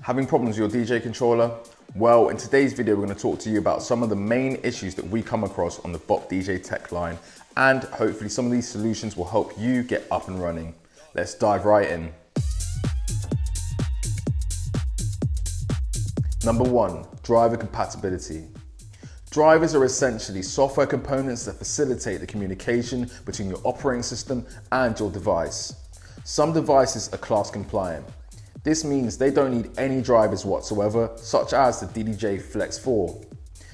Having problems with your DJ controller? Well, in today's video, we're going to talk to you about some of the main issues that we come across on the Bop DJ Tech line, and hopefully some of these solutions will help you get up and running. Let's dive right in. Number 1, driver compatibility. Drivers are essentially software components that facilitate the communication between your operating system and your device. Some devices are class compliant. This means they don't need any drivers whatsoever, such as the DDJ Flex 4.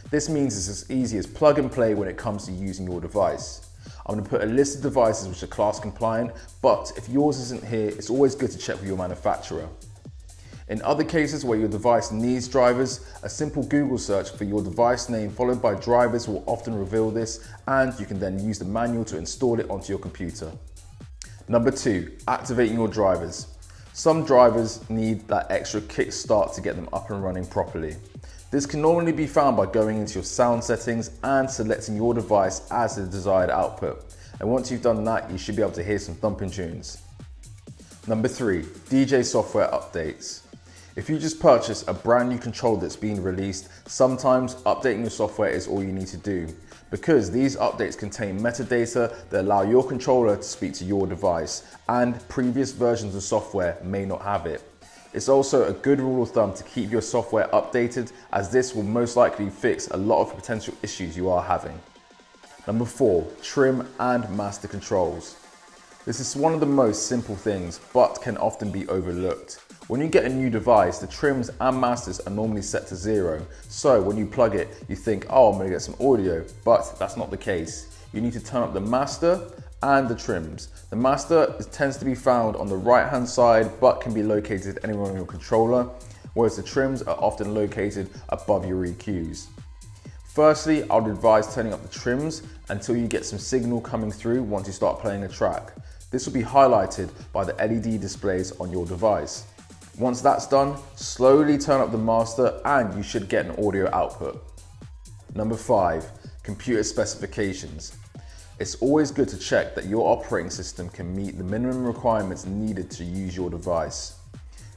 This means it's as easy as plug and play when it comes to using your device. I'm going to put a list of devices which are class compliant, but if yours isn't here, it's always good to check with your manufacturer. In other cases where your device needs drivers, a simple Google search for your device name followed by drivers will often reveal this, and you can then use the manual to install it onto your computer. Number 2, activating your drivers. Some drivers need that extra kickstart to get them up and running properly. This can normally be found by going into your sound settings and selecting your device as the desired output. And once you've done that, you should be able to hear some thumping tunes. Number 3, DJ software updates. If you just purchase a brand new controller that's been released, sometimes updating your software is all you need to do, because these updates contain metadata that allow your controller to speak to your device, and previous versions of software may not have it. It's also a good rule of thumb to keep your software updated, as this will most likely fix a lot of potential issues you are having. Number 4, trim and master controls. This is one of the most simple things, but can often be overlooked. When you get a new device, the trims and masters are normally set to 0. So when you plug it, you think, oh, I'm gonna get some audio, but that's not the case. You need to turn up the master and the trims. The master tends to be found on the right-hand side, but can be located anywhere on your controller, whereas the trims are often located above your EQs. Firstly, I would advise turning up the trims until you get some signal coming through once you start playing a track. This will be highlighted by the LED displays on your device. Once that's done, slowly turn up the master and you should get an audio output. Number 5, computer specifications. It's always good to check that your operating system can meet the minimum requirements needed to use your device.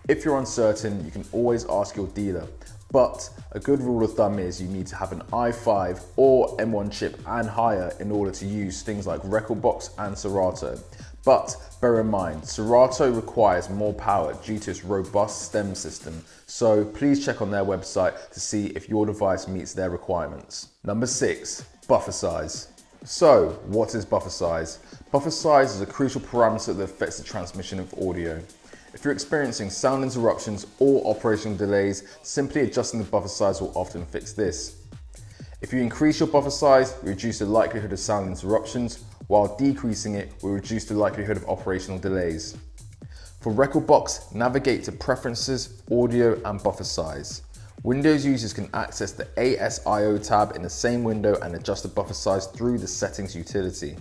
If you're uncertain, you can always ask your dealer, but a good rule of thumb is you need to have an i5 or M1 chip and higher in order to use things like Recordbox and Serato. But bear in mind, Serato requires more power due to its robust stem system, so please check on their website to see if your device meets their requirements. Number 6, buffer size. So, what is buffer size? Buffer size is a crucial parameter that affects the transmission of audio. If you're experiencing sound interruptions or operational delays, simply adjusting the buffer size will often fix this. If you increase your buffer size, you reduce the likelihood of sound interruptions, while decreasing it will reduce the likelihood of operational delays. For Recordbox, navigate to Preferences, Audio and Buffer Size. Windows users can access the ASIO tab in the same window and adjust the buffer size through the Settings utility.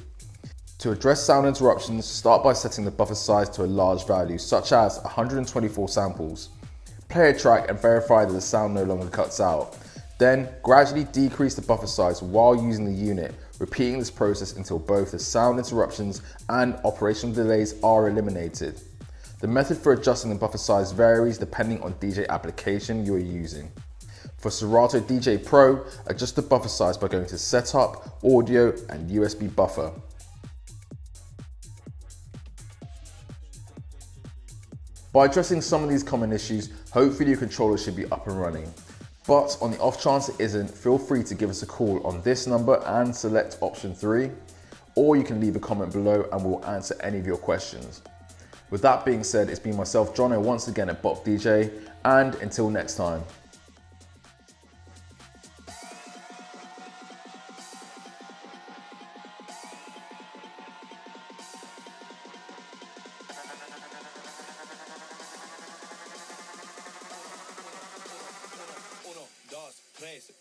To address sound interruptions, start by setting the buffer size to a large value, such as 124 samples. Play a track and verify that the sound no longer cuts out. Then gradually decrease the buffer size while using the unit, repeating this process until both the sound interruptions and operational delays are eliminated. The method for adjusting the buffer size varies depending on DJ application you are using. For Serato DJ Pro, adjust the buffer size by going to Setup, Audio and USB Buffer. By addressing some of these common issues, hopefully your controller should be up and running. But on the off chance it isn't, feel free to give us a call on this number and select option 3, or you can leave a comment below and we'll answer any of your questions. With that being said, it's been myself, Jono, once again at Bop DJ, and until next time. Uno, dos, tres.